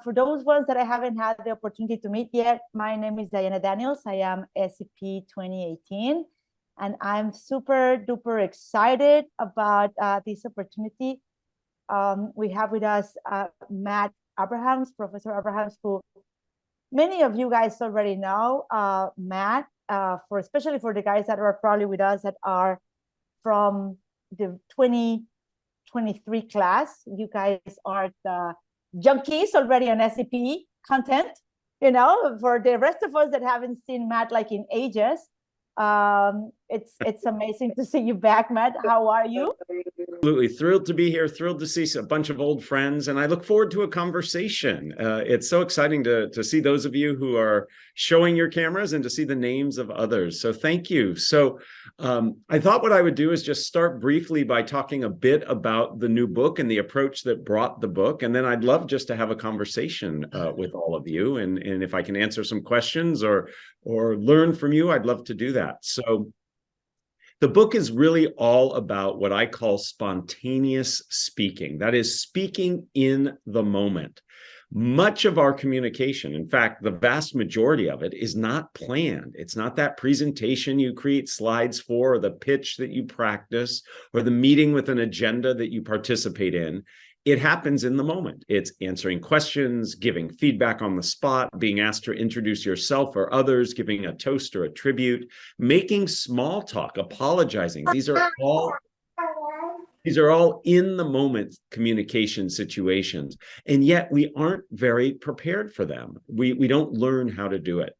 For those ones that I haven't had the opportunity to meet yet, my name is Diana Daniels. I am SEP 2018, and I'm super duper excited about this opportunity. We have with us Matt Abrahams, Professor Abrahams, who many of you guys already know. Matt, especially for the guys that are probably with us that are from the 2023 class, you guys are the junkies already on SEP content. For the rest of us that haven't seen Matt like in ages, it's amazing to see you back, Matt. How are you? Absolutely thrilled to be here, thrilled to see a bunch of old friends, and I look forward to a conversation. It's so exciting to see those of you who are showing your cameras and to see the names of others. So thank you. So I thought what I would do is just start briefly by talking a bit about the new book and the approach that brought the book. And then I'd love just to have a conversation with all of you. And if I can answer some questions or learn from you, I'd love to do that. So the book is really all about what I call spontaneous speaking. That is, speaking in the moment. Much of our communication, in fact, the vast majority of it, is not planned. It's not that presentation you create slides for, or the pitch that you practice, or the meeting with an agenda that you participate in. It happens in the moment. It's answering questions, giving feedback on the spot, being asked to introduce yourself or others, giving a toast or a tribute, making small talk, apologizing. These are all in the moment communication situations. And yet we aren't very prepared for them. We don't learn how to do it.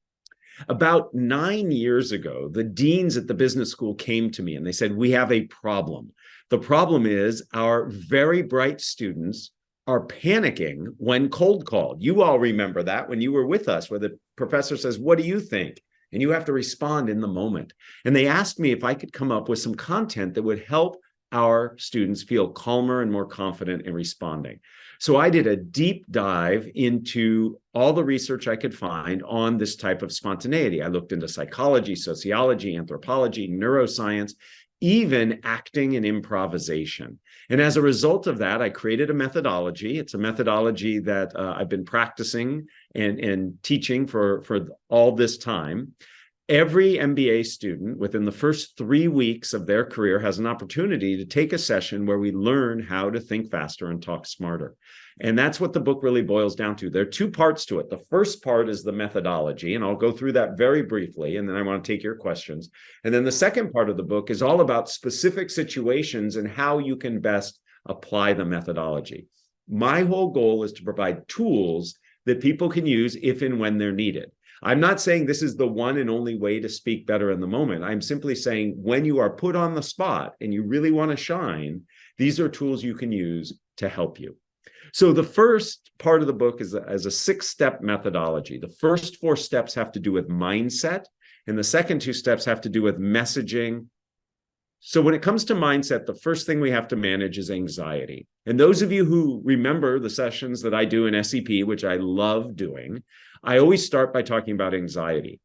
About 9 years ago, the deans at the business school came to me and they said, we have a problem. The problem is our very bright students are panicking when cold called. You all remember that when you were with us, where the professor says, what do you think? And you have to respond in the moment. And they asked me if I could come up with some content that would help our students feel calmer and more confident in responding. So I did a deep dive into all the research I could find on this type of spontaneity. I looked into psychology, sociology, anthropology, neuroscience, even acting and improvisation. And as a result of that, I created a methodology. It's a methodology that I've been practicing and teaching for all this time. Every MBA student within the first 3 weeks of their career has an opportunity to take a session where we learn how to think faster and talk smarter. And that's what the book really boils down to. There are two parts to it. The first part is the methodology, and I'll go through that very briefly, and then I want to take your questions. And then the second part of the book is all about specific situations and how you can best apply the methodology. My whole goal is to provide tools that people can use if and when they're needed. I'm not saying this is the one and only way to speak better in the moment. I'm simply saying when you are put on the spot and you really want to shine, these are tools you can use to help you. So the first part of the book is a 6-step methodology. The first 4 steps have to do with mindset, and the second 2 steps have to do with messaging. So when it comes to mindset, the first thing we have to manage is anxiety. And those of you who remember the sessions that I do in SEP, which I love doing, I always start by talking about anxiety,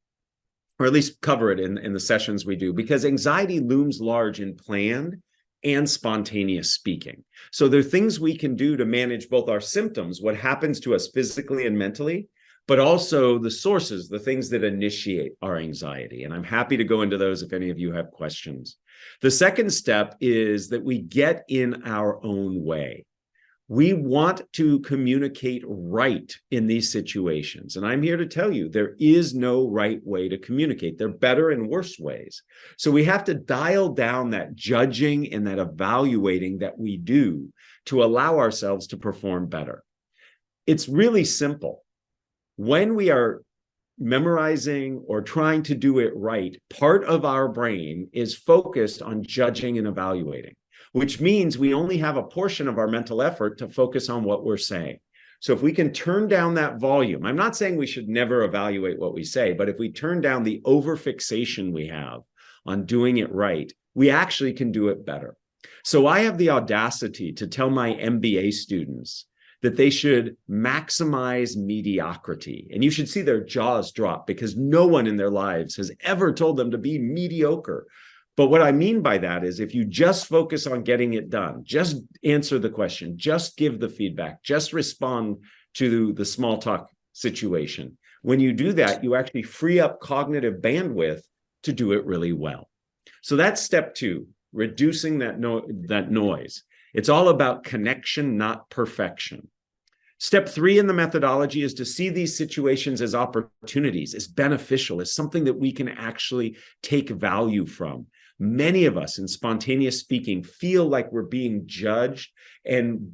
or at least cover it in the sessions we do, because anxiety looms large in planned and spontaneous speaking. So there are things we can do to manage both our symptoms, what happens to us physically and mentally, but also the sources, the things that initiate our anxiety. And I'm happy to go into those if any of you have questions. The second step is that we get in our own way. We want to communicate right in these situations. And I'm here to tell you, there is no right way to communicate. There are better and worse ways. So we have to dial down that judging and that evaluating that we do to allow ourselves to perform better. It's really simple. When we are memorizing or trying to do it right, part of our brain is focused on judging and evaluating, which means we only have a portion of our mental effort to focus on what we're saying. So if we can turn down that volume, I'm not saying we should never evaluate what we say, but if we turn down the overfixation we have on doing it right, we actually can do it better. So I have the audacity to tell my MBA students that they should maximize mediocrity. And you should see their jaws drop because no one in their lives has ever told them to be mediocre. But what I mean by that is if you just focus on getting it done, just answer the question, just give the feedback, just respond to the small talk situation. When you do that, you actually free up cognitive bandwidth to do it really well. So that's step 2, reducing that noise. It's all about connection, not perfection. Step 3 in the methodology is to see these situations as opportunities, as beneficial, as something that we can actually take value from. Many of us in spontaneous speaking feel like we're being judged and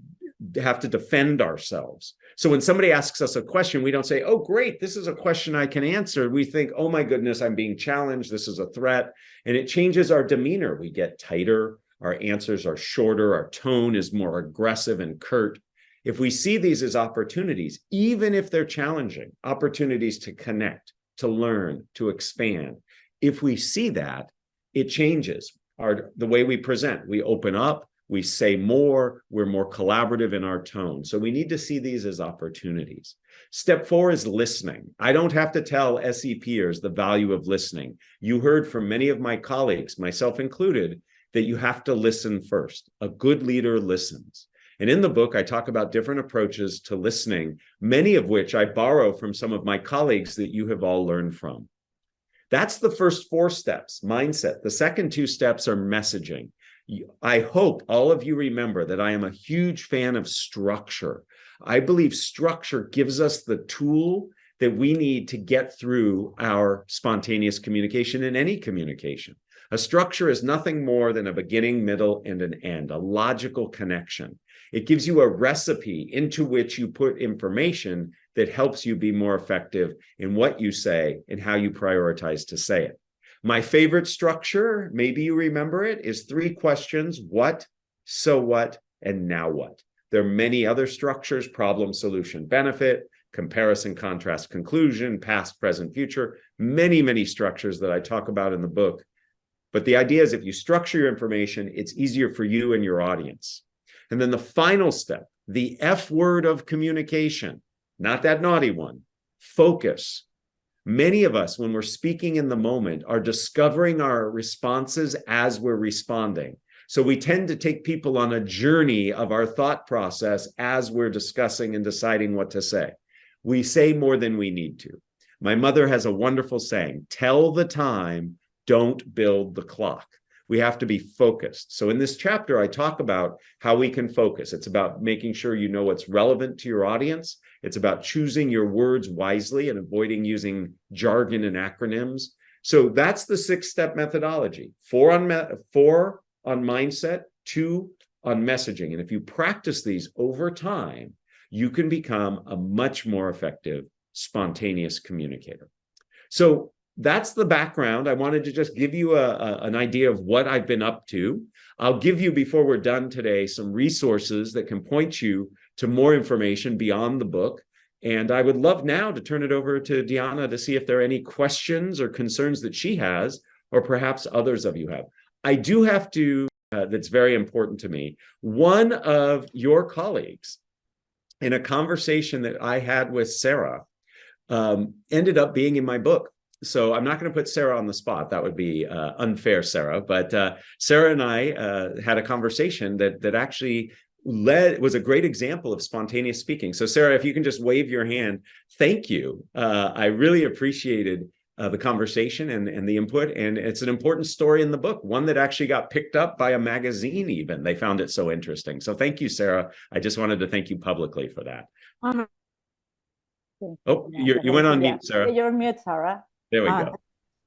have to defend ourselves. So when somebody asks us a question, we don't say, oh, great, this is a question I can answer. We think, oh my goodness, I'm being challenged. This is a threat. And it changes our demeanor. We get tighter. Our answers are shorter. Our tone is more aggressive and curt. If we see these as opportunities, even if they're challenging, opportunities to connect, to learn, to expand, if we see that, it changes the way we present. We open up, we say more, we're more collaborative in our tone. So we need to see these as opportunities. Step 4 is listening. I don't have to tell SEPers the value of listening. You heard from many of my colleagues, myself included, that you have to listen first. A good leader listens. And in the book, I talk about different approaches to listening, many of which I borrow from some of my colleagues that you have all learned from. That's the first 4 steps, mindset. The second 2 steps are messaging. I hope all of you remember that I am a huge fan of structure. I believe structure gives us the tool that we need to get through our spontaneous communication in any communication. A structure is nothing more than a beginning, middle, and an end, a logical connection. It gives you a recipe into which you put information that helps you be more effective in what you say and how you prioritize to say it. My favorite structure, maybe you remember it, is 3 questions: what, so what, and now what. There are many other structures: problem, solution, benefit, comparison, contrast, conclusion, past, present, future, many structures that I talk about in the book. But the idea is if you structure your information, it's easier for you and your audience. And then the final step, the F word of communication, not that naughty one, focus. Many of us, when we're speaking in the moment, are discovering our responses as we're responding. So we tend to take people on a journey of our thought process as we're discussing and deciding what to say. We say more than we need to. My mother has a wonderful saying, tell the time, don't build the clock. We have to be focused. So in this chapter, I talk about how we can focus. It's about making sure you know what's relevant to your audience. It's about choosing your words wisely and avoiding using jargon and acronyms. So that's the 6-step methodology. 4 on mindset, 2 on messaging. And if you practice these over time, you can become a much more effective spontaneous communicator. So that's the background. I wanted to just give you an idea of what I've been up to. I'll give you, before we're done today, some resources that can point you to more information beyond the book. And I would love now to turn it over to Diana to see if there are any questions or concerns that she has, or perhaps others of you have. I do have to, that's very important to me. One of your colleagues, in a conversation that I had with Sarah, ended up being in my book. So I'm not going to put Sarah on the spot. That would be unfair, Sarah. But Sarah and I had a conversation that actually was a great example of spontaneous speaking. So Sarah, if you can just wave your hand, thank you. I really appreciated the conversation and the input. And it's an important story in the book, one that actually got picked up by a magazine even. They found it so interesting. So thank you, Sarah. I just wanted to thank you publicly for that. Oh, you went on mute, Sarah. You're on mute, Sarah. There we go.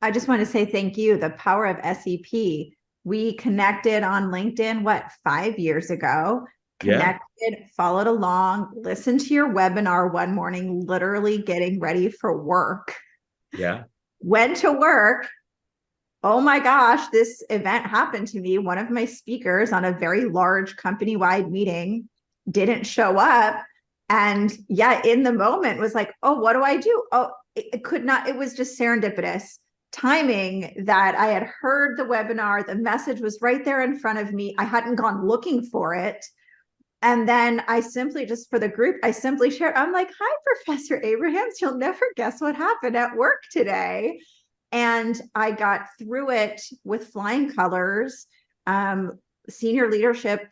I just want to say thank you. The power of SEP. We connected on LinkedIn, 5 years ago? Connected, followed along, listened to your webinar one morning, literally getting ready for work. Yeah. Went to work. Oh my gosh, this event happened to me. One of my speakers on a very large company-wide meeting didn't show up. And yeah, in the moment was like, oh, what do I do? Oh, it could not, it was just serendipitous timing that I had heard the webinar. The message was right there in front of me. I hadn't gone looking for it. And then I simply, just for the group, I simply shared, I'm like, hi, Professor Abrahams, you'll never guess what happened at work today. And I got through it with flying colors. Senior leadership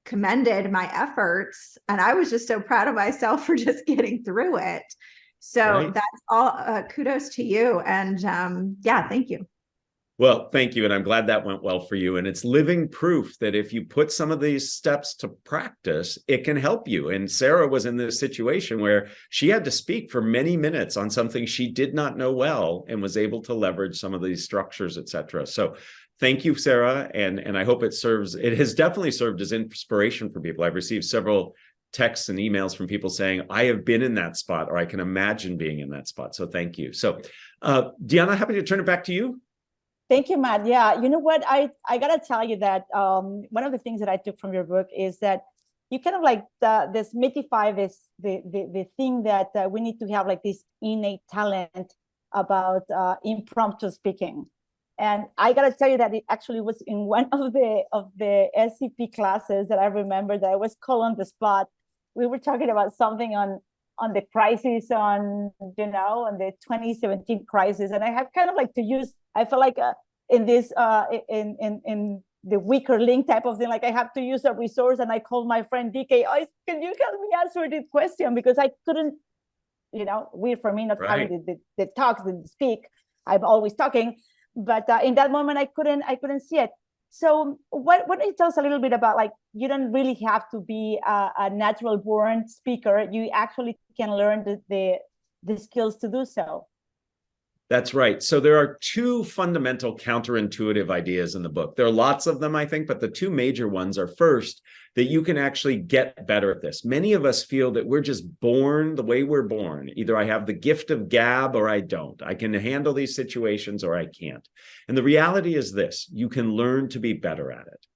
commended my efforts, and I was just so proud of myself for just getting through it. So that's all kudos to you. And yeah, thank you. Well, thank you. And I'm glad that went well for you. And it's living proof that if you put some of these steps to practice, it can help you. And Sarah was in this situation where she had to speak for many minutes on something she did not know well and was able to leverage some of these structures, et cetera. So thank you, Sarah. And I hope it has definitely served as inspiration for people. I've received several texts and emails from people saying, I have been in that spot, or I can imagine being in that spot. So thank you. So Deanna, happy to turn it back to you. Thank you, Matt. Yeah, you know what? I gotta tell you that one of the things that I took from your book is that you kind of like demystify the thing that we need to have like this innate talent about impromptu speaking. And I gotta tell you that it actually was in one of the SEP classes that I remember that I was called on the spot. We were talking about something on the crisis on the 2017 crisis, and I have kind of like to use. I feel like in this in the weaker link type of thing, like I have to use a resource, and I called my friend DK. Oh, can you help me answer this question, because I couldn't, weird for me not having the talks, the speak. I'm always talking, but in that moment I couldn't see it. So what do you tell us a little bit about, like, you don't really have to be a natural born speaker. You actually can learn the skills to do so. That's right. So there are two fundamental counterintuitive ideas in the book. There are lots of them, I think, but the two major ones are, first, that you can actually get better at this. Many of us feel that we're just born the way we're born. Either I have the gift of gab or I don't. I can handle these situations or I can't. And the reality is this: you can learn to be better at it.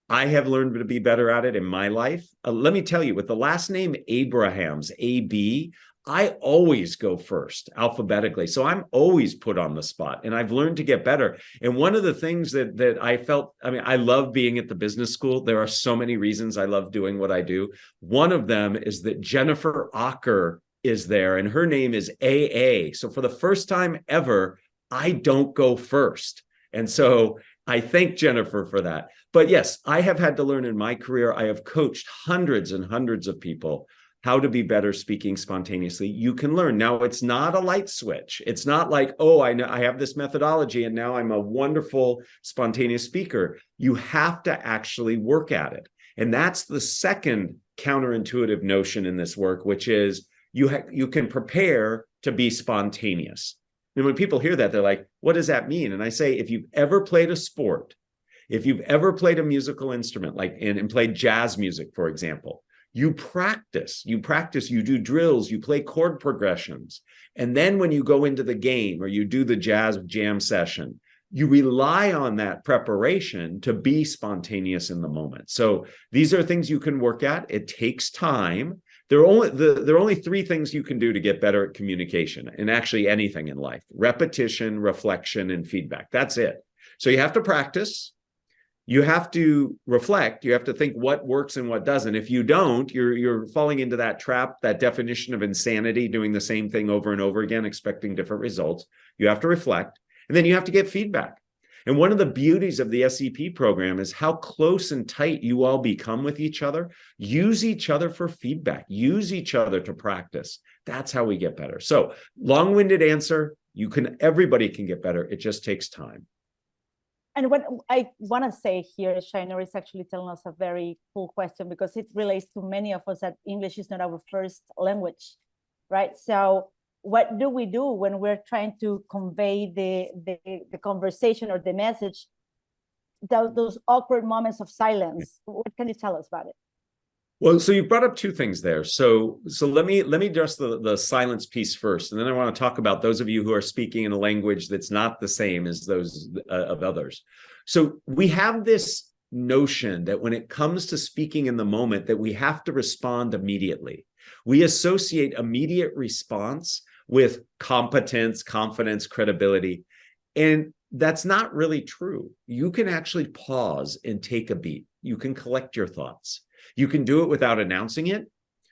I have learned to be better at it in my life. Let me tell you, with the last name Abrahams, AB, I always go first alphabetically. So I'm always put on the spot, and I've learned to get better. And one of the things that I felt, I love being at the business school. There are so many reasons I love doing what I do. One of them is that Jennifer Acker is there, and her name is AA. So for the first time ever, I don't go first. And so I thank Jennifer for that. But yes, I have had to learn in my career. I have coached hundreds and hundreds of people how to be better speaking spontaneously. You can learn. Now, it's not a light switch. It's not like, oh, I know I have this methodology and now I'm a wonderful spontaneous speaker. You have to actually work at it. And that's the second counterintuitive notion in this work, which is you can prepare to be spontaneous. And when people hear that, they're like, what does that mean? And I say, if you've ever played a sport, if you've ever played a musical instrument, like and played jazz music, for example, you practice, you do drills, you play chord progressions. And then when you go into the game or you do the jazz jam session, you rely on that preparation to be spontaneous in the moment. So these are things you can work at. It takes time. There are only three things you can do to get better at communication, and actually anything in life: repetition, reflection, and feedback. That's it. So you have to practice. You have to reflect. You have to think what works and what doesn't. If you don't, you're falling into that trap, that definition of insanity, doing the same thing over and over again, expecting different results. You have to reflect, and then you have to get feedback. And one of the beauties of the SEP program is how close and tight you all become with each other. Use each other for feedback. Use each other to practice. That's how we get better. So, long-winded answer, everybody can get better. It just takes time. And what I want to say here, Shiner is actually telling us a very cool question, because it relates to many of us that English is not our first language, right? So what do we do when we're trying to convey the conversation or the message, those awkward moments of silence? What can you tell us about it? Well, so you brought up two things there. So let me address the silence piece first, and then I want to talk about those of you who are speaking in a language that's not the same as those of others. So we have this notion that when it comes to speaking in the moment, that we have to respond immediately. We associate immediate response with competence, confidence, credibility, and that's not really true. You can actually pause and take a beat. You can collect your thoughts. You can do it without announcing it.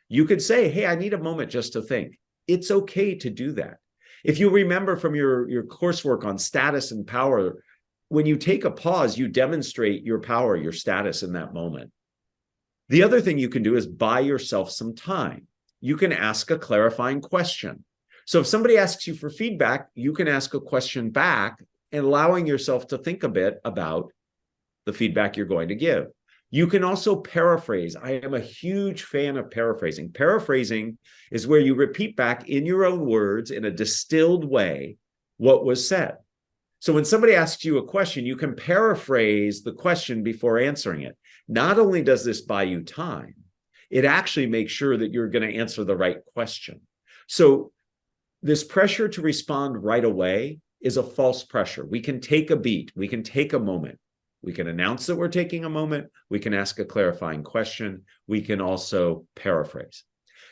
You could say, hey, I need a moment just to think. It's okay to do that. If you remember from your coursework on status and power, when you take a pause, you demonstrate your power, your status in that moment. The other thing you can do is buy yourself some time. You can ask a clarifying question. So if somebody asks you for feedback, you can ask a question back and allowing yourself to think a bit about the feedback you're going to give. You can also paraphrase. I am a huge fan of paraphrasing. Paraphrasing is where you repeat back in your own words in a distilled way what was said. So when somebody asks you a question, you can paraphrase the question before answering it. Not only does this buy you time, it actually makes sure that you're going to answer the right question. So this pressure to respond right away is a false pressure. We can take a beat. We can take a moment. We can announce that we're taking a moment. We can ask a clarifying question. We can also paraphrase.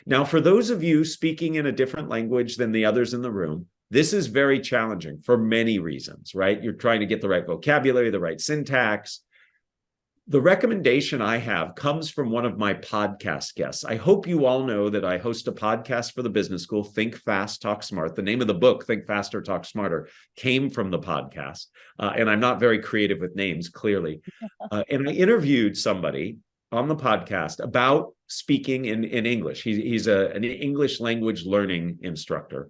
Now, for those of you speaking in a different language than the others in the room, this is very challenging for many reasons, right? You're trying to get the right vocabulary, the right syntax. The recommendation I have comes from one of my podcast guests. I hope you all know that I host a podcast for the business school, Think Fast, Talk Smart. The name of the book, Think Faster, Talk Smarter, came from the podcast. And I'm not very creative with names, clearly. And I interviewed somebody on the podcast about speaking in English. He's an English language learning instructor.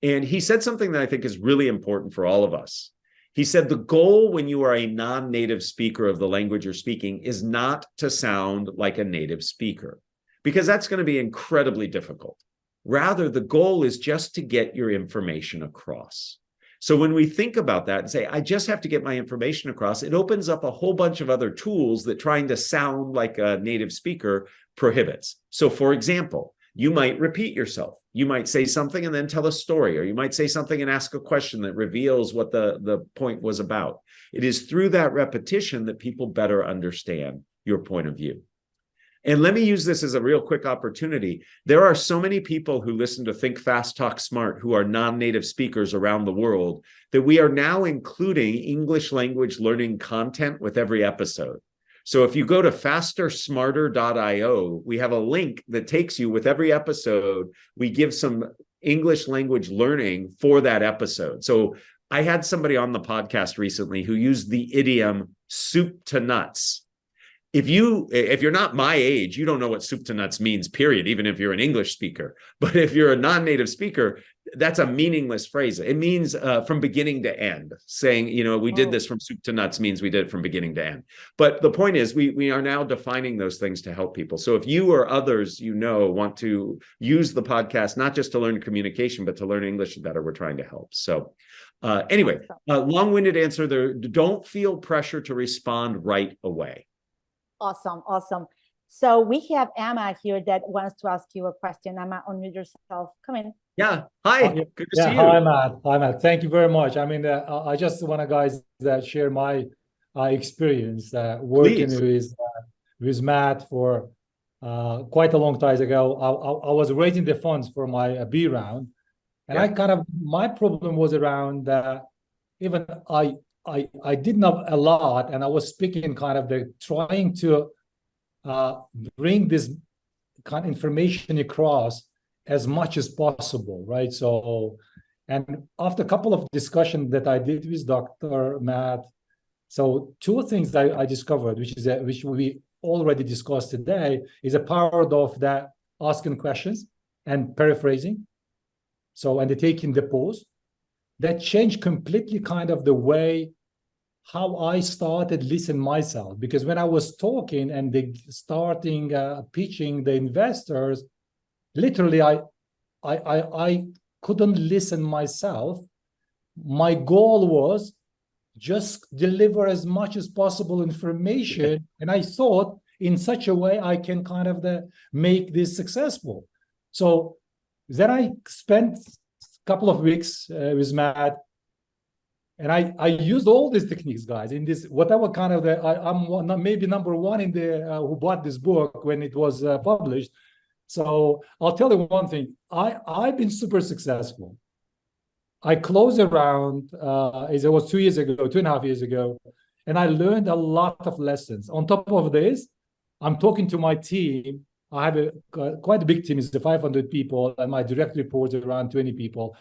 And he said something that I think is really important for all of us. He said, the goal when you are a non-native speaker of the language you're speaking is not to sound like a native speaker, because that's going to be incredibly difficult. Rather, the goal is just to get your information across. So when we think about that and say, I just have to get my information across, it opens up a whole bunch of other tools that trying to sound like a native speaker prohibits. So for example, you might repeat yourself. You might say something and then tell a story, or you might say something and ask a question that reveals what the point was about. It is through that repetition that people better understand your point of view. And let me use this as a real quick opportunity. There are so many people who listen to Think Fast, Talk Smart who are non-native speakers around the world that we are now including English language learning content with every episode. So if you go to fastersmarter.io, we have a link that takes you with every episode. We give some English language learning for that episode. So I had somebody on the podcast recently who used the idiom soup to nuts. If you're not my age, you don't know what soup to nuts means, period, even if you're an English speaker. But if you're a non-native speaker, that's a meaningless phrase. It means from beginning to end. Saying, we did this from soup to nuts means we did it from beginning to end. But the point is, we are now defining those things to help people. So if you or others want to use the podcast, not just to learn communication, but to learn English better, we're trying to help. So anyway, long-winded answer there. Don't feel pressure to respond right away. Awesome. So we have Emma here that wants to ask you a question. Emma, unmute yourself. Come in. Yeah. Hi. Good to see you. Hi, Matt. Thank you very much. I mean, I just want to, guys, share my experience working with Matt for quite a long time ago. I was raising the funds for my B round, and my problem was around even I did not a lot, and I was speaking trying to bring this kind of information across as much as possible, right? So, and after a couple of discussions that I did with Dr. Matt, so two things I discovered, which we already discussed today, is a power of that asking questions and paraphrasing. So, and taking the pause. That changed completely the way how I started listening myself. Because when I was talking and pitching the investors, literally I couldn't listen myself. My goal was just deliver as much as possible information, and I thought in such a way I can make this successful. So then I spent couple of weeks with Matt, and I used all these techniques, guys, in this whatever I'm maybe number one in the who bought this book when it was published. So I'll tell you one thing: I've been super successful. I closed around it was 2.5 years ago, and I learned a lot of lessons. On top of this, I'm talking to my team. I have quite a big team. It's 500 people, and my direct reports are around 20 people.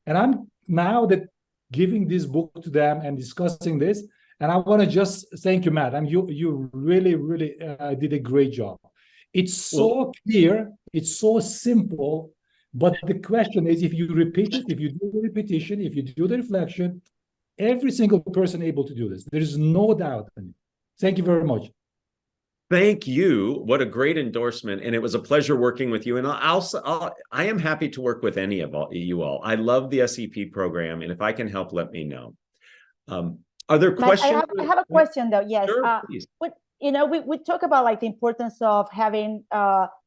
And I'm now giving this book to them and discussing this. And I want to just thank you, Matt. You really, really did a great job. It's so clear, it's so simple, but the question is, if you repeat it, if you do the repetition, if you do the reflection, every single person able to do this. There is no doubt in it. Thank you very much. Thank you. What a great endorsement. And it was a pleasure working with you. And I am happy to work with any of you all. I love the SEP program. And if I can help, let me know. Are there questions? I have a question though. Yes. Sure, please. We talk about like the importance of having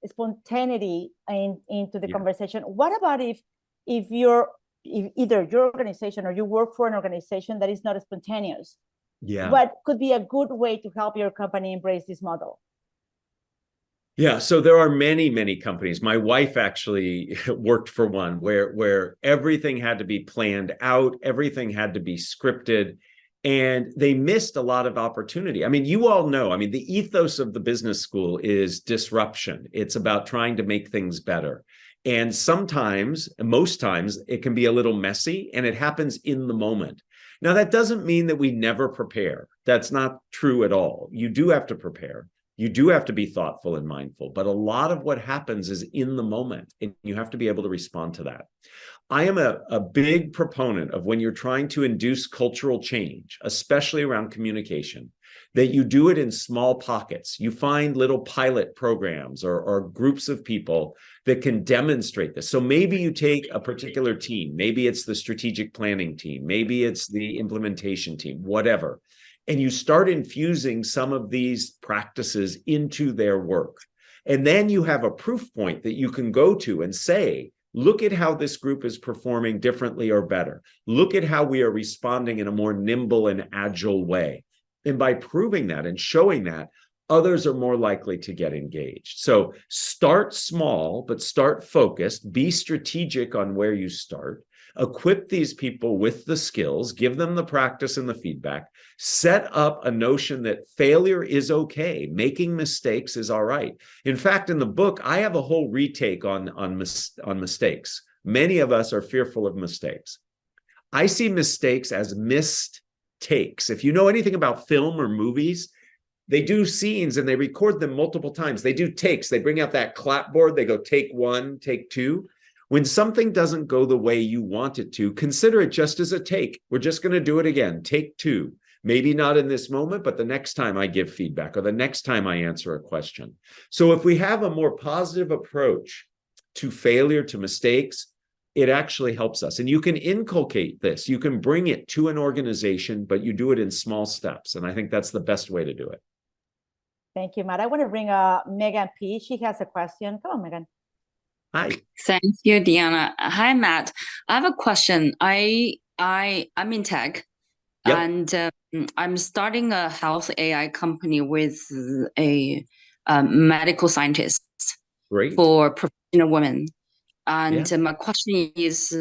spontaneity into the conversation. What about if either your organization or you work for an organization that is not spontaneous? Yeah. What could be a good way to help your company embrace this model? Yeah, so there are many, many companies. My wife actually worked for one where everything had to be planned out, everything had to be scripted, and they missed a lot of opportunity. I mean, you all know, the ethos of the business school is disruption. It's about trying to make things better. And sometimes, most times, it can be a little messy, and it happens in the moment. Now, that doesn't mean that we never prepare. That's not true at all. You do have to prepare. You do have to be thoughtful and mindful, but a lot of what happens is in the moment, and you have to be able to respond to that. I am a big proponent of when you're trying to induce cultural change, especially around communication, that you do it in small pockets. You find little pilot programs or groups of people that can demonstrate this. So maybe you take a particular team, maybe it's the strategic planning team, maybe it's the implementation team, whatever, and you start infusing some of these practices into their work. And then you have a proof point that you can go to and say, look at how this group is performing differently or better. Look at how we are responding in a more nimble and agile way. And by proving that and showing that, others are more likely to get engaged. So start small, but start focused. Be strategic on where you start. Equip these people with the skills, give them the practice and the feedback, set up a notion that failure is okay. Making mistakes is all right. In fact, in the book, I have a whole retake on mistakes. Many of us are fearful of mistakes. I see mistakes as missed takes. If you know anything about film or movies, they do scenes and they record them multiple times. They do takes. They bring out that clapboard. They go take one, take two. When something doesn't go the way you want it to, consider it just as a take. We're just going to do it again. Take two. Maybe not in this moment, but the next time I give feedback or the next time I answer a question. So if we have a more positive approach to failure, to mistakes, it actually helps us. And you can inculcate this. You can bring it to an organization, but you do it in small steps. And I think that's the best way to do it. Thank you, Matt. I want to bring Megan P. She has a question. Come on, Megan. Hi. Thank you, Diana. Hi, Matt. I have a question. I'm in tech, Yep. and I'm starting a health AI company with a medical scientist. Great. For professional women. And Yeah. My question is,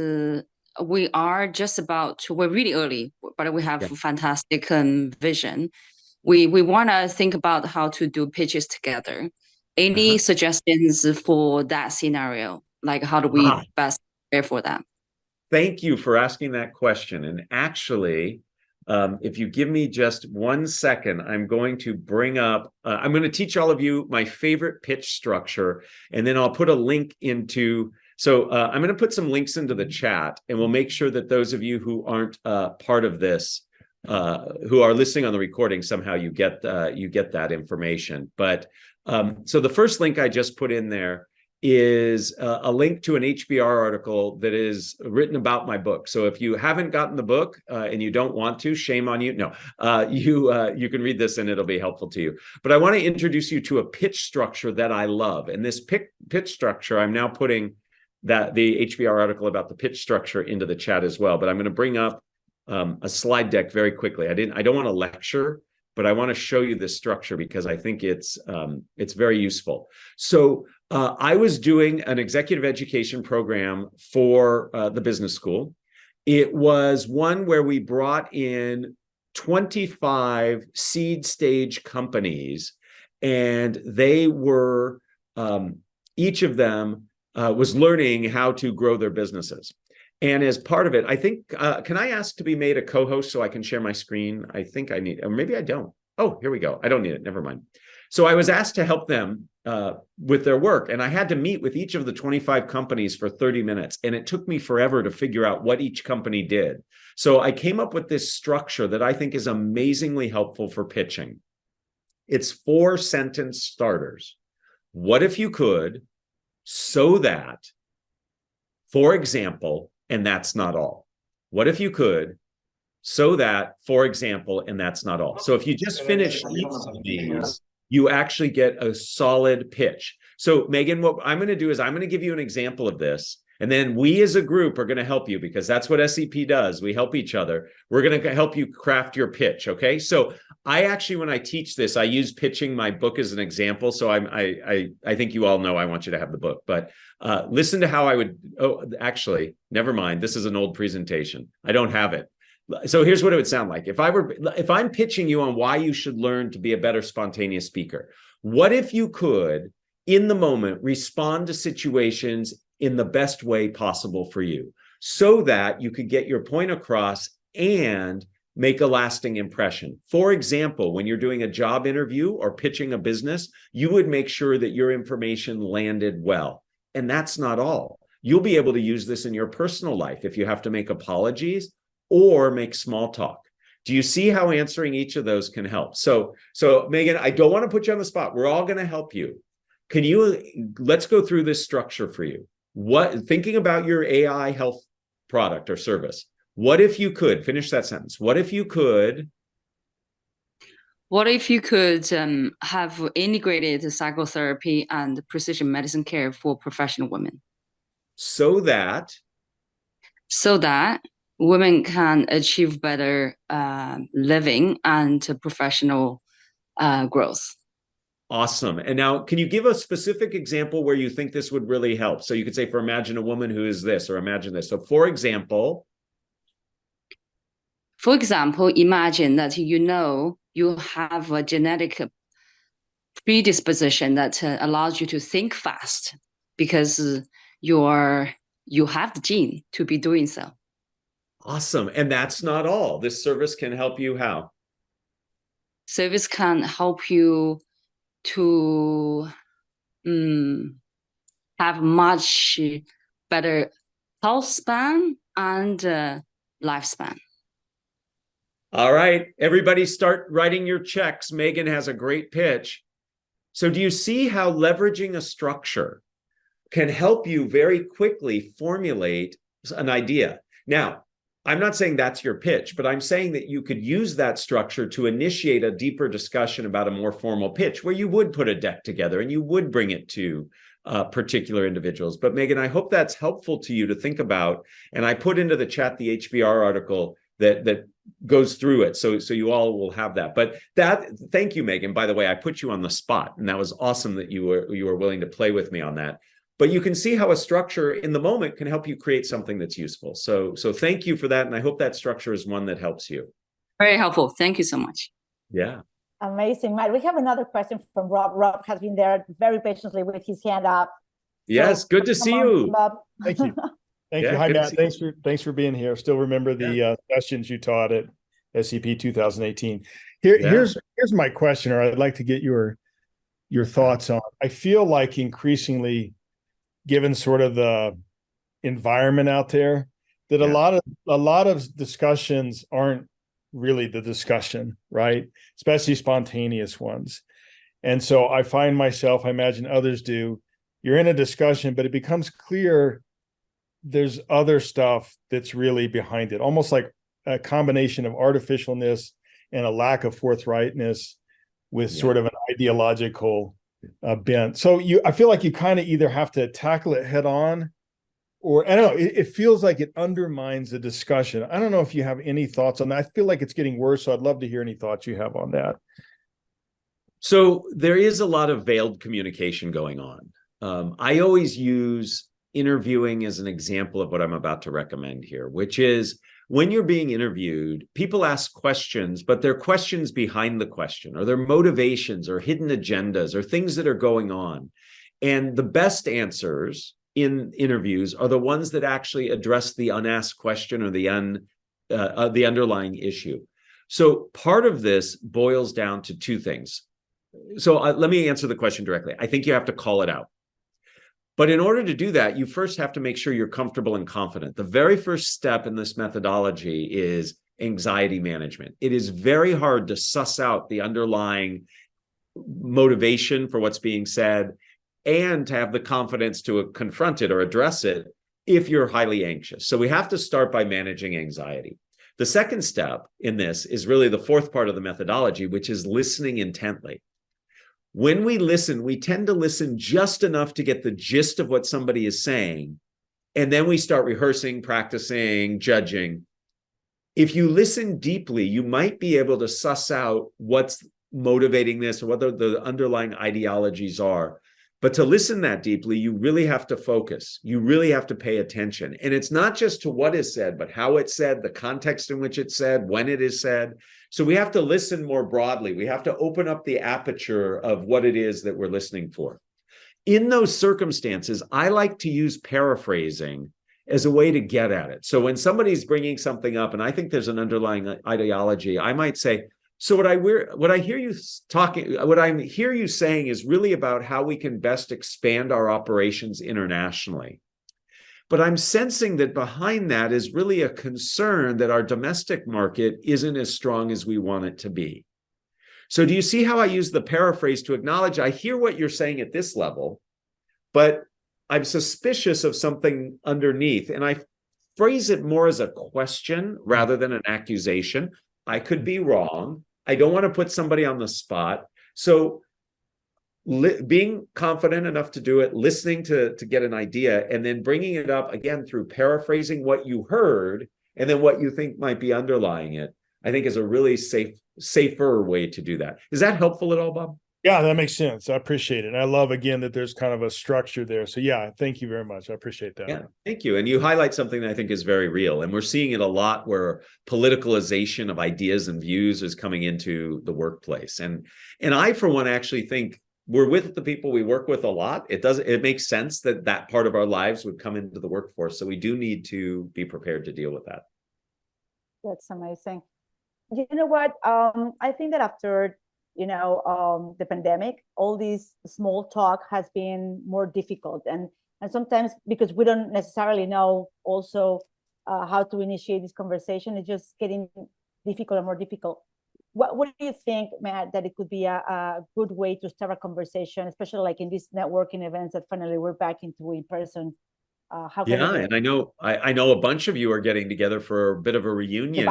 we are we're really early, but we have fantastic vision. We want to think about how to do pitches together. Any suggestions for that scenario? Like, how do we best prepare for that? Thank you for asking that question. And actually, if you give me just 1 second, I'm going to bring up, I'm going to teach all of you my favorite pitch structure, and then I'll put a link into, I'm going to put some links into the chat, and we'll make sure that those of you who aren't part of this, who are listening on the recording, somehow you get that information. But so the first link I just put in there is a link to an HBR article that is written about my book. So if you haven't gotten the book and you don't want to, shame on you. No, you can read this and it'll be helpful to you. But I want to introduce you to a pitch structure that I love. And this pitch structure, I'm now putting the HBR article about the pitch structure into the chat as well. But I'm going to bring up a slide deck very quickly. I don't want to lecture, but I want to show you this structure because I think it's very useful. So I was doing an executive education program for the business school. It was one where we brought in 25 seed stage companies, and they were, each of them was learning how to grow their businesses. And as part of it, I think, can I ask to be made a co-host so I can share my screen? I think I need, or maybe I don't. Oh, here we go. I don't need it. Never mind. So I was asked to help them with their work, and I had to meet with each of the 25 companies for 30 minutes, and it took me forever to figure out what each company did. So I came up with this structure that I think is amazingly helpful for pitching. It's 4-sentence starters. What if you could, so that, for example, and that's not all. What if you could, so that, for example, and that's not all. So if you just finish each of these, you actually get a solid pitch. So Megan, what I'm going to do is I'm going to give you an example of this. And then we as a group are going to help you, because that's what SEP does. We help each other. We're going to help you craft your pitch. Okay. So I actually, when I teach this, I use pitching my book as an example. So I think you all know I want you to have the book, but listen to how I would, oh, actually, never mind. This is an old presentation. I don't have it. So here's what it would sound like. If I'm pitching you on why you should learn to be a better spontaneous speaker, what if you could, in the moment, respond to situations in the best way possible for you, so that you could get your point across and make a lasting impression. For example, when you're doing a job interview or pitching a business, you would make sure that your information landed well. And that's not all. You'll be able to use this in your personal life if you have to make apologies or make small talk. Do you see how answering each of those can help? So Megan, I don't want to put you on the spot. We're all going to help you. Let's go through this structure for you. Thinking about your AI health product or service, what if you could, finish that sentence. What if you could have integrated psychotherapy and precision medicine care for professional women, so that women can achieve better living and professional growth? Awesome. And now, can you give a specific example where you think this would really help? So you could say, imagine a woman who is this, or imagine this. So for example, imagine that you have a genetic predisposition that allows you to think fast, because you have the gene to be doing so. Awesome. And that's not all. This service can help you how? Service can help you to have much better health span and lifespan. All right, everybody start writing your checks. Megan has a great pitch. So do you see how leveraging a structure can help you very quickly formulate an idea? Now, I'm not saying that's your pitch, but I'm saying that you could use that structure to initiate a deeper discussion about a more formal pitch, where you would put a deck together and you would bring it to particular individuals. But Megan, I hope that's helpful to you to think about. And I put into the chat the HBR article that goes through it. So you all will have that. But thank you, Megan. By the way, I put you on the spot, and that was awesome that you were willing to play with me on that. But you can see how a structure in the moment can help you create something that's useful. So thank you for that. And I hope that structure is one that helps you. Very helpful. Thank you so much. Yeah. Amazing, Matt. We have another question from Rob. Rob has been there very patiently with his hand up. Yes, good to see you. Bob. Thank you. Thank you. Hi, Matt. Thanks for being here. Still remember the sessions you taught at SEP 2018. Here's my question, or I'd like to get your thoughts on. I feel like increasingly, given sort of the environment out there, that a lot of discussions aren't really the discussion, right? Especially spontaneous ones. And so I find myself, I imagine others do, you're in a discussion, but it becomes clear there's other stuff that's really behind it, almost like a combination of artificialness and a lack of forthrightness with sort of an ideological bent. So I feel like you kind of either have to tackle it head on, or I don't know, it feels like it undermines the discussion. I don't know if you have any thoughts on that. I feel like it's getting worse, so I'd love to hear any thoughts you have on that. So there is a lot of veiled communication going on. I always use interviewing as an example of what I'm about to recommend here, which is when you're being interviewed, people ask questions, but they're questions behind the question, or their motivations or hidden agendas or things that are going on. And the best answers in interviews are the ones that actually address the unasked question or the underlying issue. So part of this boils down to two things. So let me answer the question directly. I think you have to call it out. But in order to do that, you first have to make sure you're comfortable and confident. The very first step in this methodology is anxiety management. It is very hard to suss out the underlying motivation for what's being said and to have the confidence to confront it or address it if you're highly anxious. So we have to start by managing anxiety. The second step in this is really the fourth part of the methodology, which is listening intently. When we listen, we tend to listen just enough to get the gist of what somebody is saying, and then we start rehearsing, practicing, judging. If you listen deeply, you might be able to suss out what's motivating this or what the underlying ideologies are. But to listen that deeply, you really have to focus. You really have to pay attention. And it's not just to what is said, but how it's said, the context in which it's said, when it is said. So we have to listen more broadly. We have to open up the aperture of what it is that we're listening for. In those circumstances, I like to use paraphrasing as a way to get at it. So when somebody's bringing something up, and I think there's an underlying ideology, I might say, so what I hear you saying is really about how we can best expand our operations internationally. But I'm sensing that behind that is really a concern that our domestic market isn't as strong as we want it to be. So do you see how I use the paraphrase to acknowledge I hear what you're saying at this level, but I'm suspicious of something underneath, and I phrase it more as a question rather than an accusation. I could be wrong. I don't want to put somebody on the spot. So being confident enough to do it, listening to get an idea, and then bringing it up again through paraphrasing what you heard and then what you think might be underlying it, I think is a really safer way to do that. Is that helpful at all, Bob? Yeah, that makes sense. I appreciate it. And I love, again, that there's kind of a structure there. So yeah, thank you very much. I appreciate that. Yeah, thank you. And you highlight something that I think is very real. And we're seeing it a lot where politicalization of ideas and views is coming into the workplace. And I, for one, actually think we're with the people we work with a lot. It makes sense that that part of our lives would come into the workforce. So we do need to be prepared to deal with that. That's amazing. You know what? I think that after the pandemic, all this small talk has been more difficult, and sometimes because we don't necessarily know also how to initiate this conversation, it's just getting difficult and more difficult. What do you think, Matt, that it could be a good way to start a conversation, especially like in these networking events that finally we're back into in person? And I know a bunch of you are getting together for a bit of a reunion.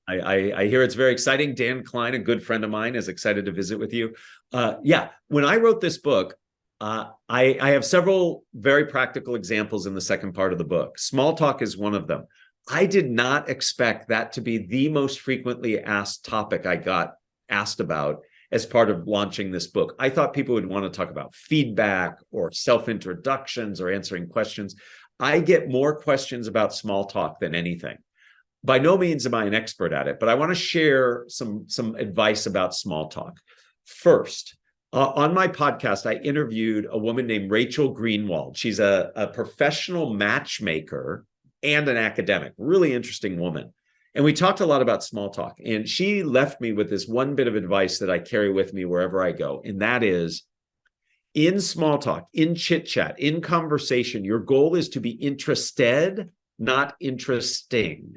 I hear it's very exciting. Dan Klein, a good friend of mine, is excited to visit with you. When I wrote this book, I have several very practical examples in the second part of the book. Small talk is one of them. I did not expect that to be the most frequently asked topic I got asked about as part of launching this book. I thought people would want to talk about feedback or self-introductions or answering questions. I get more questions about small talk than anything. By no means am I an expert at it, but I want to share some advice about small talk. First, on my podcast, I interviewed a woman named Rachel Greenwald. She's a professional matchmaker and an academic, really interesting woman. And we talked a lot about small talk. And she left me with this one bit of advice that I carry with me wherever I go. And that is, in small talk, in chit chat, in conversation, your goal is to be interested, not interesting.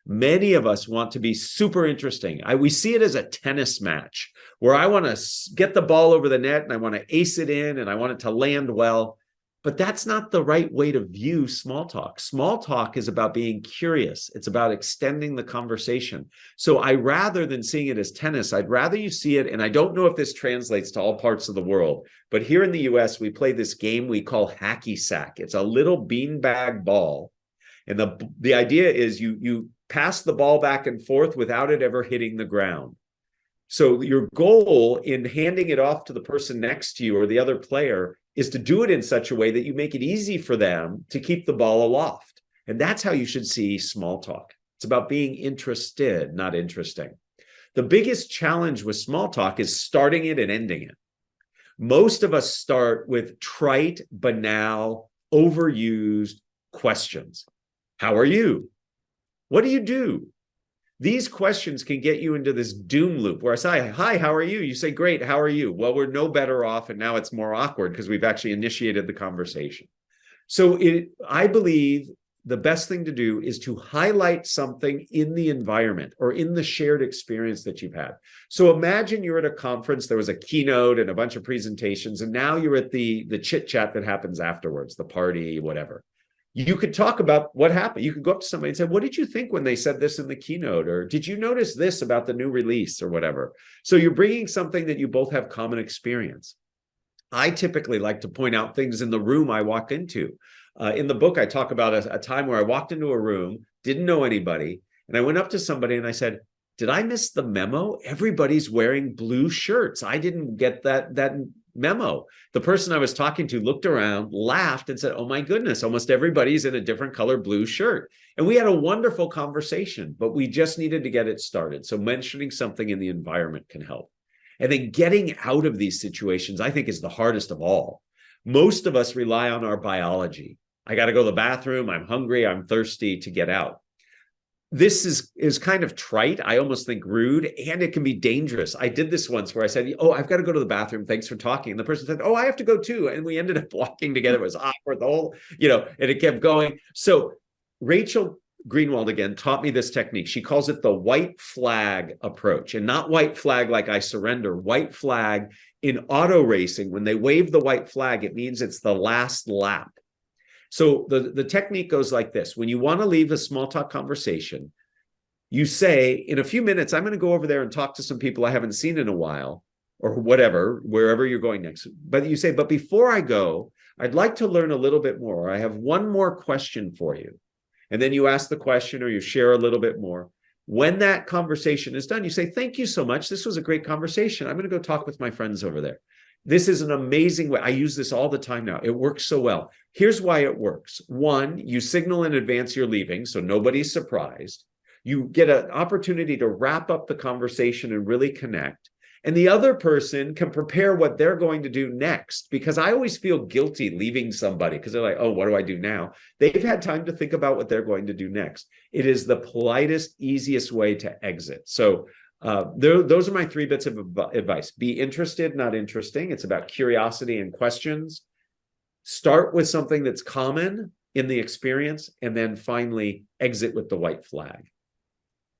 Many of us want to be super interesting. We see it as a tennis match where I want to get the ball over the net and I want to ace it in and I want it to land well. But that's not the right way to view small talk. Small talk is about being curious. It's about extending the conversation. So rather than seeing it as tennis, I'd rather you see it, and I don't know if this translates to all parts of the world, but here in the US, we play this game we call hacky sack. It's a little beanbag ball. And the idea is you pass the ball back and forth without it ever hitting the ground. So your goal in handing it off to the person next to you or the other player is to do it in such a way that you make it easy for them to keep the ball aloft. And that's how you should see small talk. It's about being interested, not interesting. The biggest challenge with small talk is starting it and ending it. Most of us start with trite, banal, overused questions. How are you? What do you do? These questions can get you into this doom loop where I say, hi, how are you? You say, great, how are you? Well, we're no better off, and now it's more awkward because we've actually initiated the conversation. So I believe the best thing to do is to highlight something in the environment or in the shared experience that you've had. So imagine you're at a conference, there was a keynote and a bunch of presentations, and now you're at the chit chat that happens afterwards, the party, whatever. You could talk about what happened. You could go up to somebody and say, what did you think when they said this in the keynote? Or did you notice this about the new release or whatever? So you're bringing something that you both have common experience. I typically like to point out things in the room I walked into. In the book, I talk about a time where I walked into a room, didn't know anybody, and I went up to somebody and I said, did I miss the memo? Everybody's wearing blue shirts. I didn't get that memo. The person I was talking to looked around, laughed, and said, oh my goodness, almost everybody's in a different color blue shirt. And we had a wonderful conversation, but we just needed to get it started. So mentioning something in the environment can help. And then getting out of these situations, I think, is the hardest of all. Most of us rely on our biology. I got to go to the bathroom, I'm hungry, I'm thirsty, to get out. This is kind of trite. I almost think rude, and it can be dangerous. I did this once where I said, oh, I've got to go to the bathroom. Thanks for talking. And the person said, oh, I have to go too. And we ended up walking together. It was awkward, the whole, and it kept going. So Rachel Greenwald, again, taught me this technique. She calls it the white flag approach, and not white flag like I surrender. White flag in auto racing, when they wave the white flag, it means it's the last lap. So the technique goes like this. When you want to leave a small talk conversation, you say, in a few minutes, I'm going to go over there and talk to some people I haven't seen in a while, or whatever, wherever you're going next. But you say, but before I go, I'd like to learn a little bit more. I have one more question for you. And then you ask the question or you share a little bit more. When that conversation is done, you say, thank you so much. This was a great conversation. I'm going to go talk with my friends over there. This is an amazing way. I use this all the time now. It works so well. Here's why it works. One, you signal in advance you're leaving, so nobody's surprised. You get an opportunity to wrap up the conversation and really connect. And the other person can prepare what they're going to do next, because I always feel guilty leaving somebody because they're like, oh, what do I do now? They've had time to think about what they're going to do next. It is the politest, easiest way to exit. So those are my 3 bits of advice. Be interested, not interesting. It's about curiosity and questions. Start with something that's common in the experience, and then finally exit with the white flag.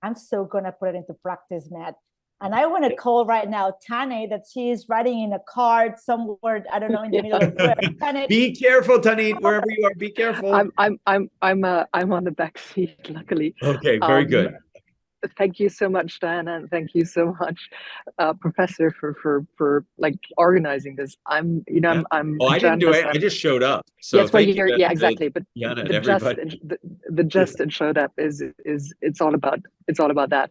I'm so going to put it into practice, Matt. And I want to call right now Tane, that she is writing in a card somewhere, I don't know, in the middle of where. Tane, be careful, Tanit, wherever you are, be careful. I'm on the back seat, luckily. Okay, very good. Thank you so much, Diana, and thank you so much, Professor, for like organizing this. I didn't do it. I just showed up. So yes, well, exactly. But Diana and everybody. The just and showed up is it's all about that.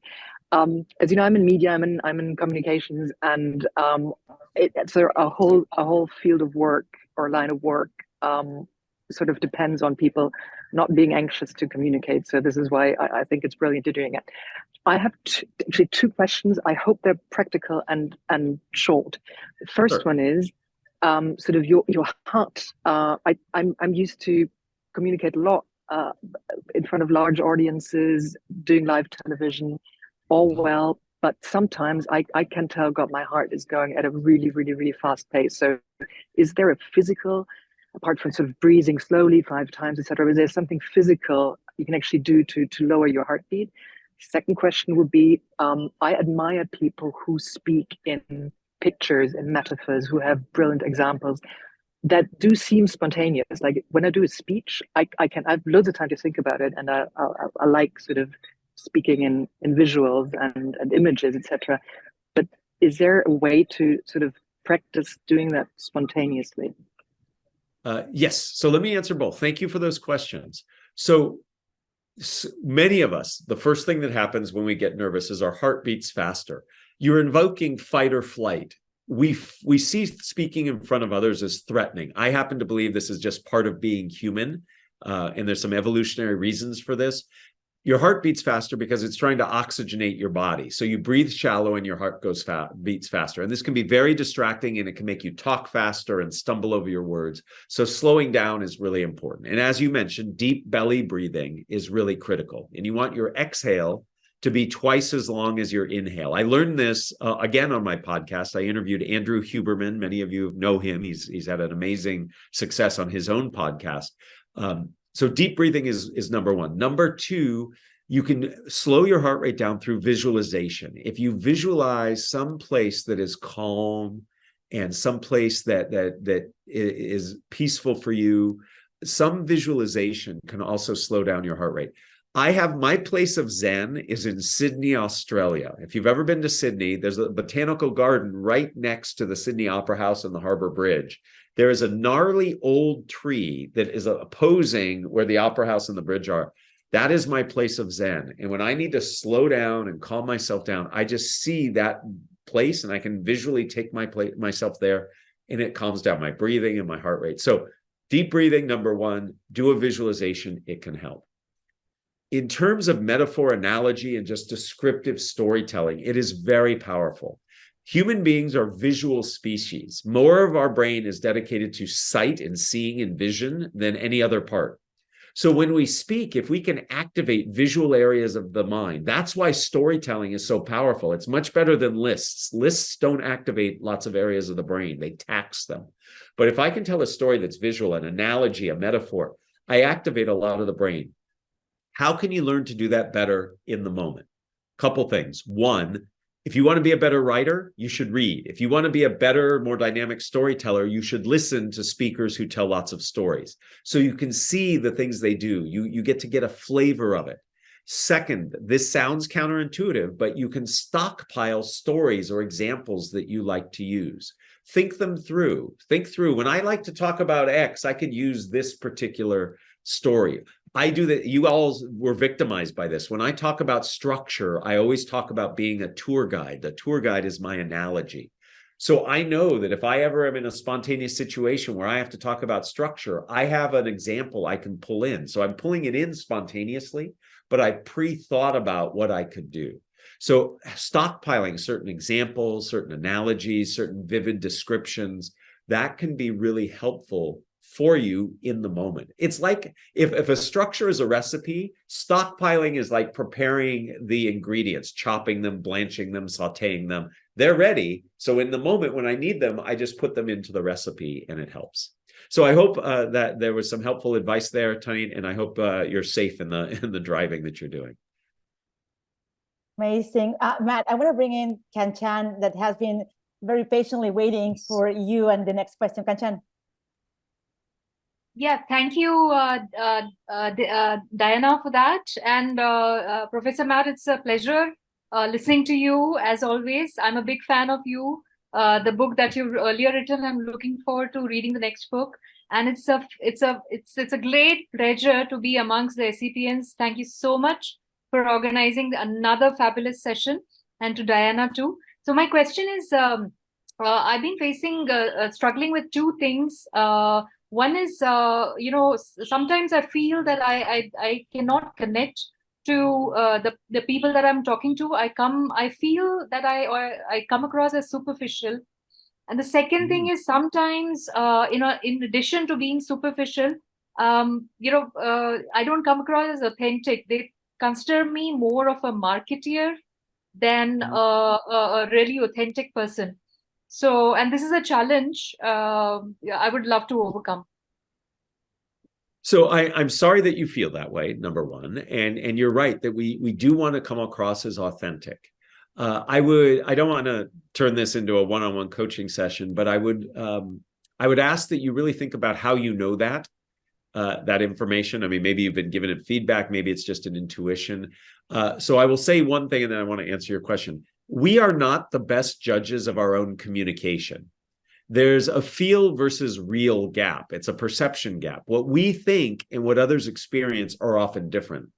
As you know, I'm in media. I'm in communications, and it's a whole field of work or line of work. Sort of depends on people not being anxious to communicate. So this is why I think it's brilliant you're doing it. I have actually 2 questions. I hope they're practical and short. The first one is sort of your heart. I'm used to communicate a lot in front of large audiences, doing live television, all well. But sometimes I can tell, God, my heart is going at a really, really, really fast pace. So is there a physical, apart from sort of breathing slowly 5 times, etc., is there something physical you can actually do to lower your heartbeat? Second question would be, I admire people who speak in pictures and metaphors, who have brilliant examples that do seem spontaneous. Like when I do a speech, I have loads of time to think about it, and I like sort of speaking in visuals and images, etc. But is there a way to sort of practice doing that spontaneously? Yes. So let me answer both. Thank you for those questions. So many of us, the first thing that happens when we get nervous is our heart beats faster. You're invoking fight or flight. We see speaking in front of others as threatening. I happen to believe this is just part of being human, and there's some evolutionary reasons for this. Your heart beats faster because it's trying to oxygenate your body. So you breathe shallow and your heart beats faster. And this can be very distracting, and it can make you talk faster and stumble over your words. So slowing down is really important. And as you mentioned, deep belly breathing is really critical. And you want your exhale to be twice as long as your inhale. I learned this again on my podcast. I interviewed Andrew Huberman. Many of you know him. He's had an amazing success on his own podcast. So deep breathing is number one. Number two, you can slow your heart rate down through visualization. If you visualize some place that is calm and some place that is peaceful for you, some visualization can also slow down your heart rate. I have my place of Zen is in Sydney, Australia. If you've ever been to Sydney, there's a botanical garden right next to the Sydney Opera House and the Harbour Bridge. There is a gnarly old tree that is opposing where the Opera House and the bridge are. That is my place of Zen. And when I need to slow down and calm myself down, I just see that place and I can visually take myself there, and it calms down my breathing and my heart rate. So deep breathing, number one, do a visualization. It can help. In terms of metaphor, analogy, and just descriptive storytelling, it is very powerful. Human beings are visual species. More of our brain is dedicated to sight and seeing and vision than any other part. So when we speak, if we can activate visual areas of the mind, that's why storytelling is so powerful. It's much better than lists. Lists don't activate lots of areas of the brain. They tax them. But if I can tell a story that's visual, an analogy, a metaphor, I activate a lot of the brain. How can you learn to do that better in the moment? Couple things. One, if you want to be a better writer, you should read. If you want to be a better, more dynamic storyteller, you should listen to speakers who tell lots of stories. So you can see the things they do. You get to get a flavor of it. Second, this sounds counterintuitive, but you can stockpile stories or examples that you like to use. Think them through. Think through. When I like to talk about X, I could use this particular story. I do that. You all were victimized by this. When I talk about structure, I always talk about being a tour guide. The tour guide is my analogy. So I know that if I ever am in a spontaneous situation where I have to talk about structure, I have an example I can pull in. So I'm pulling it in spontaneously, but I pre-thought about what I could do. So stockpiling certain examples, certain analogies, certain vivid descriptions, that can be really helpful for you in the moment. It's like if a structure is a recipe, stockpiling is like preparing the ingredients, chopping them, blanching them, sauteing them. They're ready. So in the moment when I need them, I just put them into the recipe and it helps. So I hope that there was some helpful advice there, Tanit, and I hope you're safe in the driving that you're doing. Amazing. Matt, I want to bring in Kanchan that has been very patiently waiting for you and the next question. Kanchan. Yeah, thank you, Diana, for that. And Professor Matt, it's a pleasure listening to you as always. I'm a big fan of you. The book that you've earlier written, I'm looking forward to reading the next book. And it's a great pleasure to be amongst the SEPians. Thank you so much for organizing another fabulous session, and to Diana too. So my question is, I've been struggling with two things. One is, sometimes I feel that I cannot connect to the people that I'm talking to. I feel that I come across as superficial. And the second thing is sometimes, in addition to being superficial, I don't come across as authentic. They consider me more of a marketeer than a really authentic person. So, and this is a challenge I would love to overcome. So I'm sorry that you feel that way, number one, and you're right that we do want to come across as authentic. I don't want to turn this into a one-on-one coaching session, but I would ask that you really think about how you know that information. I mean, maybe you've been given it feedback, maybe it's just an intuition. So I will say one thing, and then I want to answer your question. We are not the best judges of our own communication. There's a feel versus real gap. It's a perception gap. What we think and what others experience are often different.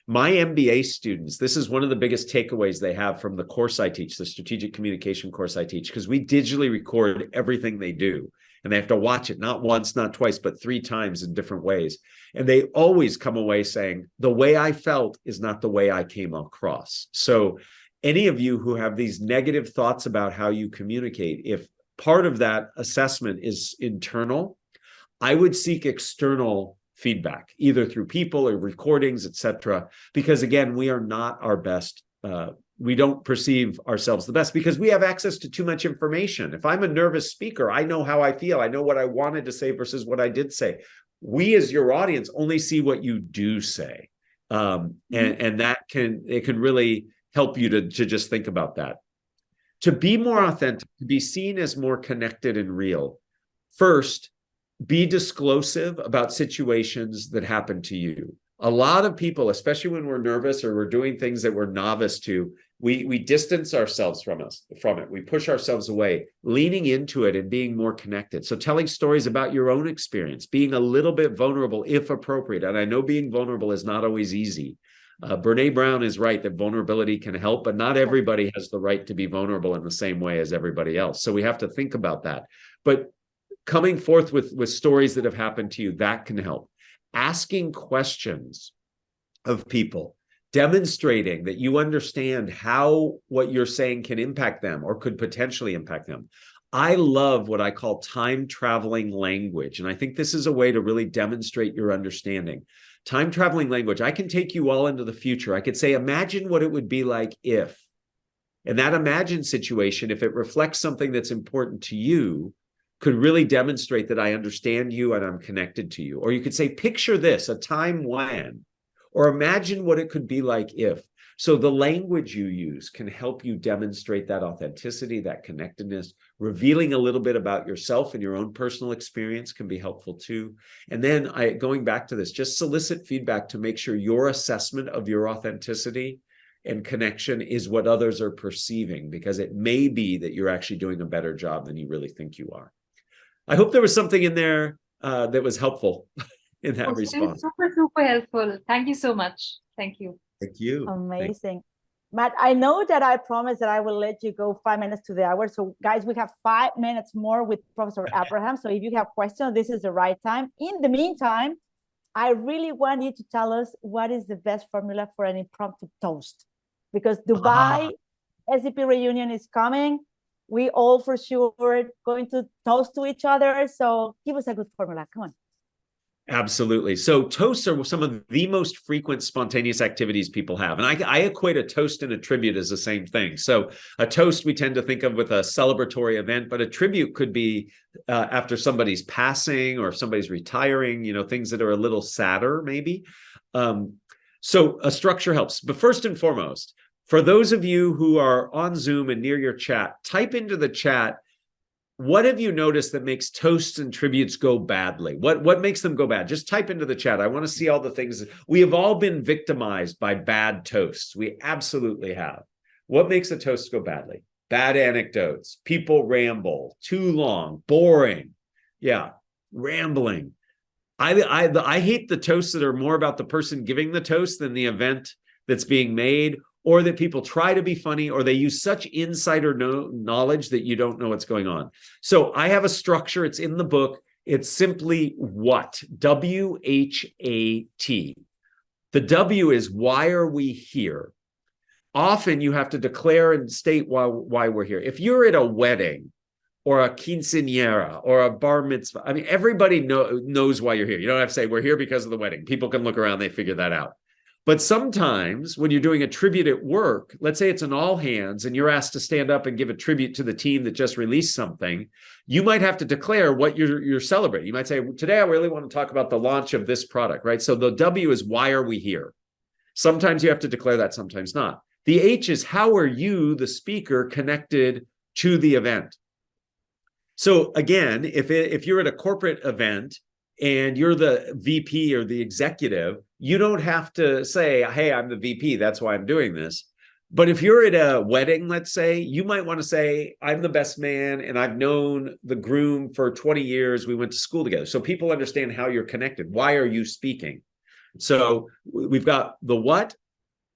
My MBA students, this is one of the biggest takeaways they have from the course I teach, the strategic communication course I teach, because we digitally record everything they do. and they have to watch it not once, not twice, but 3 times in different ways. And they always come away saying, the way I felt is not the way I came across. So any of you who have these negative thoughts about how you communicate, if part of that assessment is internal, I would seek external feedback, either through people or recordings, etc. Because again, we are not our best. We don't perceive ourselves the best because we have access to too much information. If I'm a nervous speaker, I know how I feel. I know what I wanted to say versus what I did say. We as your audience only see what you do say. And that can really help you to just think about that. To be more authentic, to be seen as more connected and real, first, be disclosive about situations that happen to you. A lot of people, especially when we're nervous or we're doing things that we're novice to, we distance ourselves from it. We push ourselves away, leaning into it and being more connected. So telling stories about your own experience, being a little bit vulnerable if appropriate. And I know being vulnerable is not always easy. Brene Brown is right that vulnerability can help, but not everybody has the right to be vulnerable in the same way as everybody else. So we have to think about that. But coming forth with stories that have happened to you, that can help. Asking questions of people, demonstrating that you understand how what you're saying can impact them or could potentially impact them. I love what I call time traveling language. And I think this is a way to really demonstrate your understanding. Time traveling language, I can take you all into the future. I could say, imagine what it would be like if. And that imagined situation, if it reflects something that's important to you, could really demonstrate that I understand you and I'm connected to you. Or you could say, picture this, a time when, or imagine what it could be like if. So the language you use can help you demonstrate that authenticity, that connectedness. Revealing a little bit about yourself and your own personal experience can be helpful too. And then going back to this, just solicit feedback to make sure your assessment of your authenticity and connection is what others are perceiving, because it may be that you're actually doing a better job than you really think you are. I hope there was something in there that was helpful in that response. Super, super helpful. Thank you so much. Thank you. Thank you. Amazing. Matt, I know that I promised that I will let you go 5 minutes to the hour. So guys, we have 5 minutes more with Professor Abraham. So if you have questions, this is the right time. In the meantime, I really want you to tell us what is the best formula for an impromptu toast. Because Dubai SEP reunion is coming. We all for sure going to toast to each other. So give us a good formula. Come on. Absolutely. So toasts are some of the most frequent spontaneous activities people have. And I equate a toast and a tribute as the same thing. So a toast we tend to think of with a celebratory event, but a tribute could be after somebody's passing or if somebody's retiring, things that are a little sadder maybe. So a structure helps. But first and foremost, for those of you who are on Zoom and near your chat, type into the chat, what have you noticed that makes toasts and tributes go badly? What makes them go bad? Just type into the chat. I want to see all the things. We have all been victimized by bad toasts. We absolutely have. What makes a toast go badly? Bad anecdotes. People ramble. Too long. Boring. Yeah. Rambling. I hate the toasts that are more about the person giving the toast than the event that's being made, or that people try to be funny, or they use such insider knowledge that you don't know what's going on. So I have a structure. It's in the book. It's simply what? W-H-A-T. The W is why are we here? Often you have to declare and state why we're here. If you're at a wedding or a quinceañera or a bar mitzvah, everybody knows why you're here. You don't have to say, we're here because of the wedding. People can look around, they figure that out. But sometimes when you're doing a tribute at work, let's say it's an all hands and you're asked to stand up and give a tribute to the team that just released something, you might have to declare what you're celebrating. You might say, today I really want to talk about the launch of this product, right? So the W is why are we here? Sometimes you have to declare that, sometimes not. The H is how are you, the speaker, connected to the event? So again, if you're at a corporate event and you're the VP or the executive, you don't have to say, hey, I'm the VP, that's why I'm doing this. But if you're at a wedding, let's say, you might want to say, I'm the best man and I've known the groom for 20 years. We went to school together. So people understand how you're connected. Why are you speaking? So we've got the what.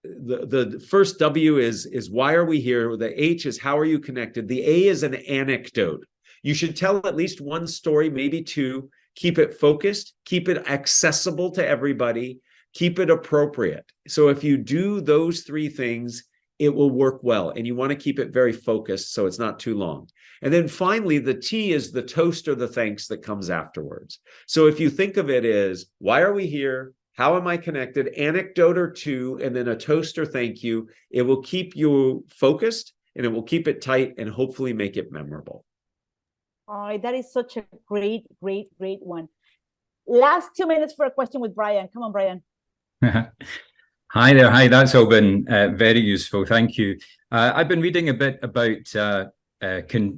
The first W is why are we here? The H is how are you connected? The A is an anecdote. You should tell at least one story, maybe two. Keep it focused, keep it accessible to everybody, keep it appropriate. So if you do those three things, it will work well. And you want to keep it very focused so it's not too long. And then finally, the T is the toast or the thanks that comes afterwards. So if you think of it as, why are we here? How am I connected? Anecdote or two, and then a toast or thank you. It will keep you focused and it will keep it tight and hopefully make it memorable. Oh, that is such a great one. Last 2 minutes for a question with Brian. Come on, Brian. Hi there. Hi, that's all been very useful. Thank you. I've been reading a bit about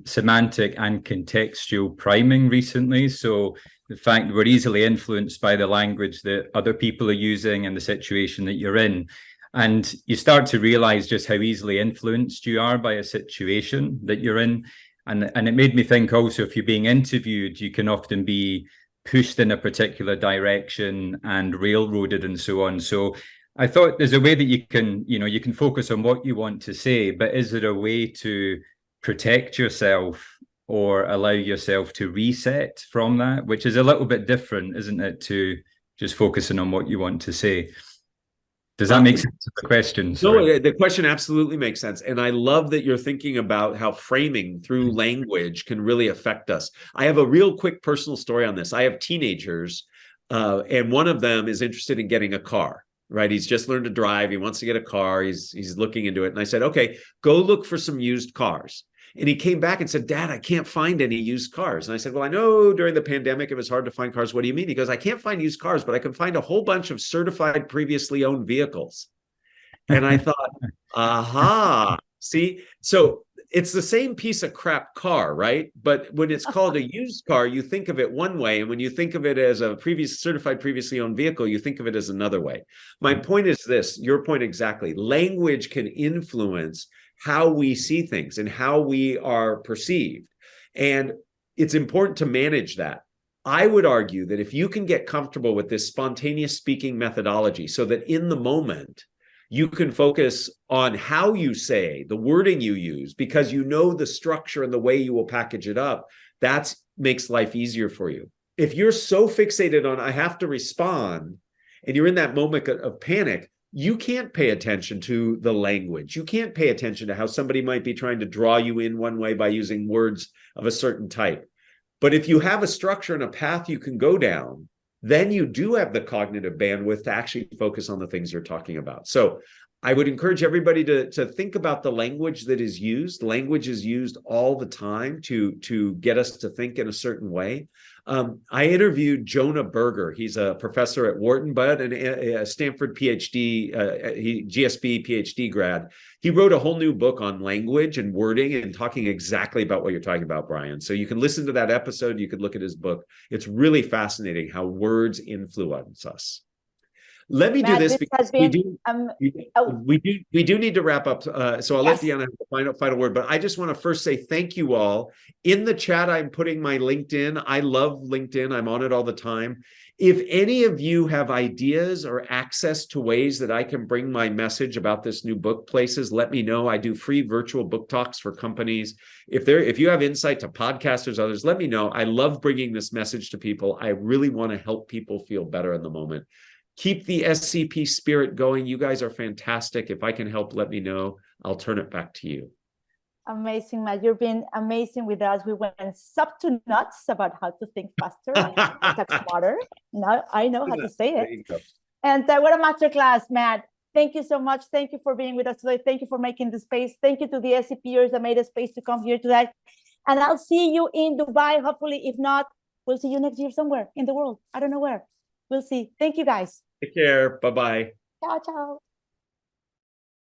semantic and contextual priming recently. So the fact that we're easily influenced by the language that other people are using and the situation that you're in. And you start to realize just how easily influenced you are by a situation that you're in. And it made me think also, if you're being interviewed, you can often be pushed in a particular direction and railroaded and so on. So I thought there's a way that you can focus on what you want to say, but is there a way to protect yourself or allow yourself to reset from that, which is a little bit different, isn't it, to just focusing on what you want to say? Does that make sense to the question? No, the question absolutely makes sense. And I love that you're thinking about how framing through language can really affect us. I have a real quick personal story on this. I have teenagers, and one of them is interested in getting a car, right? He's just learned to drive. He wants to get a car. He's looking into it. And I said, okay, go look for some used cars. And he came back and said, Dad, I can't find any used cars. And I said, well, I know during the pandemic, it was hard to find cars. What do you mean? He goes, I can't find used cars, but I can find a whole bunch of certified previously owned vehicles. And I thought, aha, see, so it's the same piece of crap car, right? But when it's called a used car, you think of it one way. And when you think of it as a certified previously owned vehicle, you think of it as another way. My point is this, your point exactly. Language can influence how we see things and how we are perceived. And it's important to manage that. I would argue that if you can get comfortable with this spontaneous speaking methodology so that in the moment, you can focus on how you say, the wording you use, because you know the structure and the way you will package it up, that makes life easier for you. If you're so fixated on, I have to respond, and you're in that moment of panic, you can't pay attention to the language. You can't pay attention to how somebody might be trying to draw you in one way by using words of a certain type. But if you have a structure and a path you can go down, then you do have the cognitive bandwidth to actually focus on the things you're talking about. So I would encourage everybody to think about the language that is used. Language is used all the time to get us to think in a certain way. I interviewed Jonah Berger. He's a professor at Wharton, but a Stanford PhD, GSB PhD grad. He wrote a whole new book on language and wording and talking exactly about what you're talking about, Brian. So you can listen to that episode. You could look at his book. It's really fascinating how words influence us. Let me do this because we do need to wrap up. So I'll let Deanna have the final word, but I just want to first say thank you all. In the chat, I'm putting my LinkedIn. I love LinkedIn. I'm on it all the time. If any of you have ideas or access to ways that I can bring my message about this new book places, let me know. I do free virtual book talks for companies. If you have insight to podcasters, others, let me know. I love bringing this message to people. I really want to help people feel better in the moment. Keep the SCP spirit going. You guys are fantastic. If I can help, let me know. I'll turn it back to you. Amazing, Matt. You've been amazing with us. We went soup to nuts about how to think faster and talk smarter. Now I know how to say it. And what a masterclass, Matt. Thank you so much. Thank you for being with us today. Thank you for making the space. Thank you to the SCPers that made a space to come here today. And I'll see you in Dubai. Hopefully, if not, we'll see you next year somewhere in the world. I don't know where. We'll see. Thank you, guys. Take care. Bye-bye. Ciao, ciao.